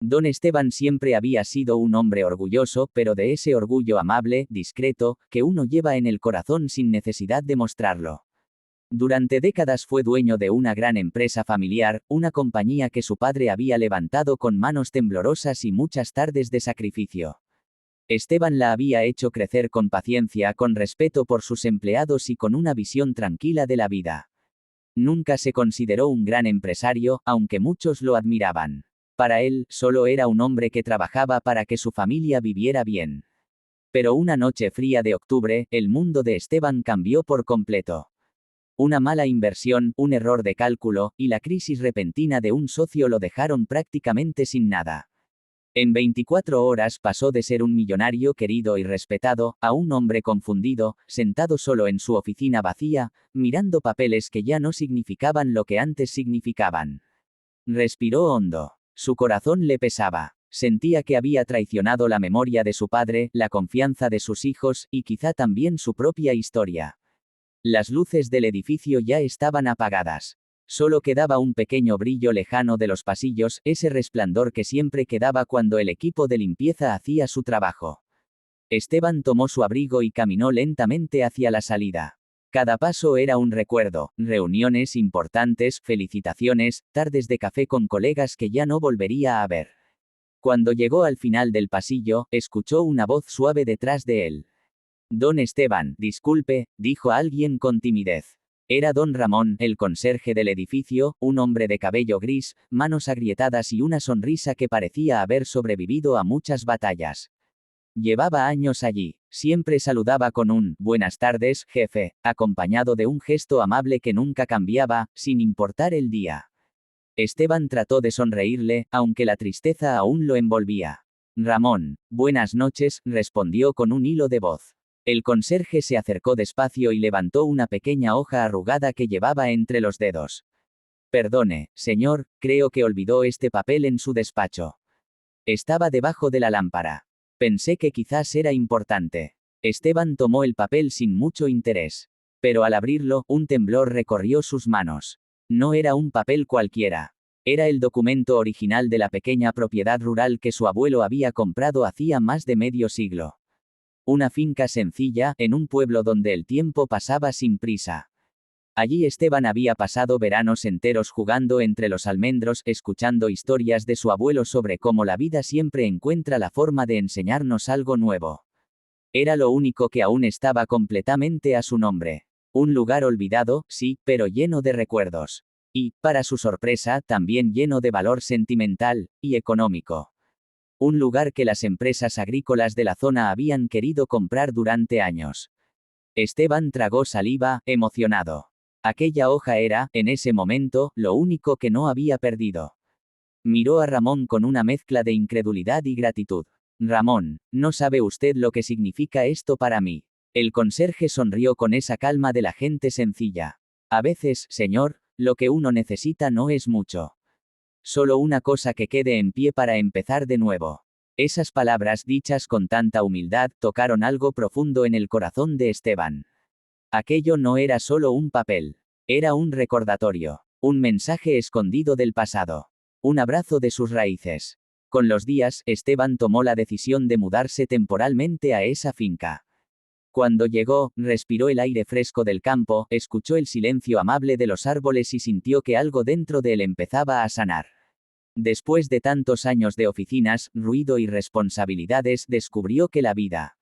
Don Esteban siempre había sido un hombre orgulloso, pero de ese orgullo amable, discreto, que uno lleva en el corazón sin necesidad de mostrarlo. Durante décadas fue dueño de una gran empresa familiar, una compañía que su padre había levantado con manos temblorosas y muchas tardes de sacrificio. Esteban la había hecho crecer con paciencia, con respeto por sus empleados y con una visión tranquila de la vida. Nunca se consideró un gran empresario, aunque muchos lo admiraban. Para él, solo era un hombre que trabajaba para que su familia viviera bien. Pero una noche fría de octubre, el mundo de Esteban cambió por completo. Una mala inversión, un error de cálculo, y la crisis repentina de un socio lo dejaron prácticamente sin nada. En 24 horas pasó de ser un millonario querido y respetado, a un hombre confundido, sentado solo en su oficina vacía, mirando papeles que ya no significaban lo que antes significaban. Respiró hondo. Su corazón le pesaba. Sentía que había traicionado la memoria de su padre, la confianza de sus hijos, y quizá también su propia historia. Las luces del edificio ya estaban apagadas. Solo quedaba un pequeño brillo lejano de los pasillos, ese resplandor que siempre quedaba cuando el equipo de limpieza hacía su trabajo. Esteban tomó su abrigo y caminó lentamente hacia la salida. Cada paso era un recuerdo, reuniones importantes, felicitaciones, tardes de café con colegas que ya no volvería a ver. Cuando llegó al final del pasillo, escuchó una voz suave detrás de él. Don Esteban, disculpe, dijo alguien con timidez. Era don Ramón, el conserje del edificio, un hombre de cabello gris, manos agrietadas y una sonrisa que parecía haber sobrevivido a muchas batallas. Llevaba años allí, siempre saludaba con un «buenas tardes, jefe», acompañado de un gesto amable que nunca cambiaba, sin importar el día. Esteban trató de sonreírle, aunque la tristeza aún lo envolvía. Ramón, buenas noches, respondió con un hilo de voz. El conserje se acercó despacio y levantó una pequeña hoja arrugada que llevaba entre los dedos. Perdone, señor, creo que olvidó este papel en su despacho. Estaba debajo de la lámpara. Pensé que quizás era importante. Esteban tomó el papel sin mucho interés. Pero al abrirlo, un temblor recorrió sus manos. No era un papel cualquiera. Era el documento original de la pequeña propiedad rural que su abuelo había comprado hacía más de medio siglo. Una finca sencilla, en un pueblo donde el tiempo pasaba sin prisa. Allí Esteban había pasado veranos enteros jugando entre los almendros, escuchando historias de su abuelo sobre cómo la vida siempre encuentra la forma de enseñarnos algo nuevo. Era lo único que aún estaba completamente a su nombre. Un lugar olvidado, sí, pero lleno de recuerdos. Y, para su sorpresa, también lleno de valor sentimental y económico. Un lugar que las empresas agrícolas de la zona habían querido comprar durante años. Esteban tragó saliva, emocionado. Aquella hoja era, en ese momento, lo único que no había perdido. Miró a Ramón con una mezcla de incredulidad y gratitud. Ramón, ¿no sabe usted lo que significa esto para mí? El conserje sonrió con esa calma de la gente sencilla. A veces, señor, lo que uno necesita no es mucho. Solo una cosa que quede en pie para empezar de nuevo. Esas palabras dichas con tanta humildad tocaron algo profundo en el corazón de Esteban. Aquello no era solo un papel. Era un recordatorio. Un mensaje escondido del pasado. Un abrazo de sus raíces. Con los días, Esteban tomó la decisión de mudarse temporalmente a esa finca. Cuando llegó, respiró el aire fresco del campo, escuchó el silencio amable de los árboles y sintió que algo dentro de él empezaba a sanar. Después de tantos años de oficinas, ruido y responsabilidades, descubrió que la vida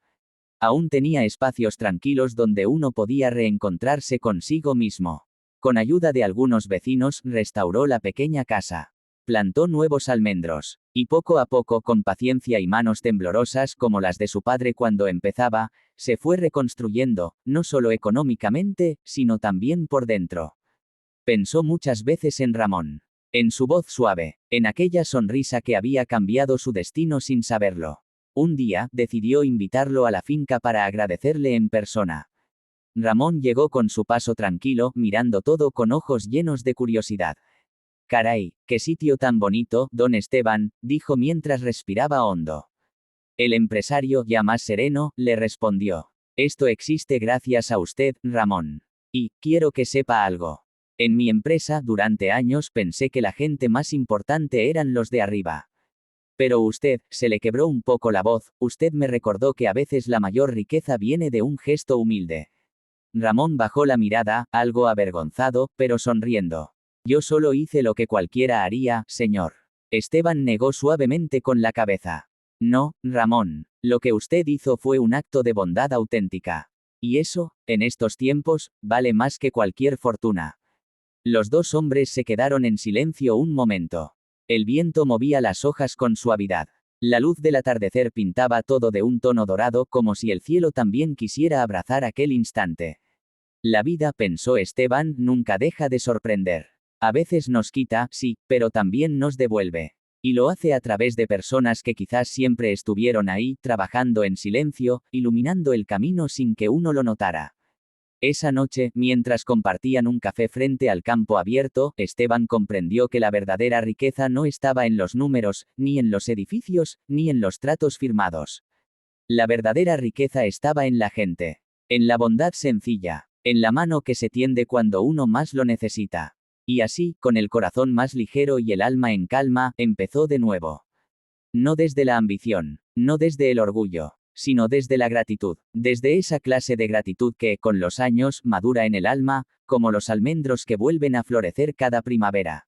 aún tenía espacios tranquilos donde uno podía reencontrarse consigo mismo. Con ayuda de algunos vecinos, restauró la pequeña casa. Plantó nuevos almendros. Y poco a poco, con paciencia y manos temblorosas como las de su padre cuando empezaba, se fue reconstruyendo, no solo económicamente, sino también por dentro. Pensó muchas veces en Ramón. En su voz suave, en aquella sonrisa que había cambiado su destino sin saberlo. Un día, decidió invitarlo a la finca para agradecerle en persona. Ramón llegó con su paso tranquilo, mirando todo con ojos llenos de curiosidad. «Caray, qué sitio tan bonito, don Esteban», dijo mientras respiraba hondo. El empresario, ya más sereno, le respondió. «Esto existe gracias a usted, Ramón. Y, quiero que sepa algo. En mi empresa, durante años pensé que la gente más importante eran los de arriba. Pero usted, se le quebró un poco la voz, usted me recordó que a veces la mayor riqueza viene de un gesto humilde. Ramón bajó la mirada, algo avergonzado, pero sonriendo. Yo solo hice lo que cualquiera haría, señor. Esteban negó suavemente con la cabeza. No, Ramón, lo que usted hizo fue un acto de bondad auténtica. Y eso, en estos tiempos, vale más que cualquier fortuna. Los dos hombres se quedaron en silencio un momento. El viento movía las hojas con suavidad. La luz del atardecer pintaba todo de un tono dorado como si el cielo también quisiera abrazar aquel instante. La vida, pensó Esteban, nunca deja de sorprender. A veces nos quita, sí, pero también nos devuelve. Y lo hace a través de personas que quizás siempre estuvieron ahí, trabajando en silencio, iluminando el camino sin que uno lo notara. Esa noche, mientras compartían un café frente al campo abierto, Esteban comprendió que la verdadera riqueza no estaba en los números, ni en los edificios, ni en los tratos firmados. La verdadera riqueza estaba en la gente. En la bondad sencilla. En la mano que se tiende cuando uno más lo necesita. Y así, con el corazón más ligero y el alma en calma, empezó de nuevo. No desde la ambición, no desde el orgullo, sino desde la gratitud, desde esa clase de gratitud que, con los años, madura en el alma, como los almendros que vuelven a florecer cada primavera.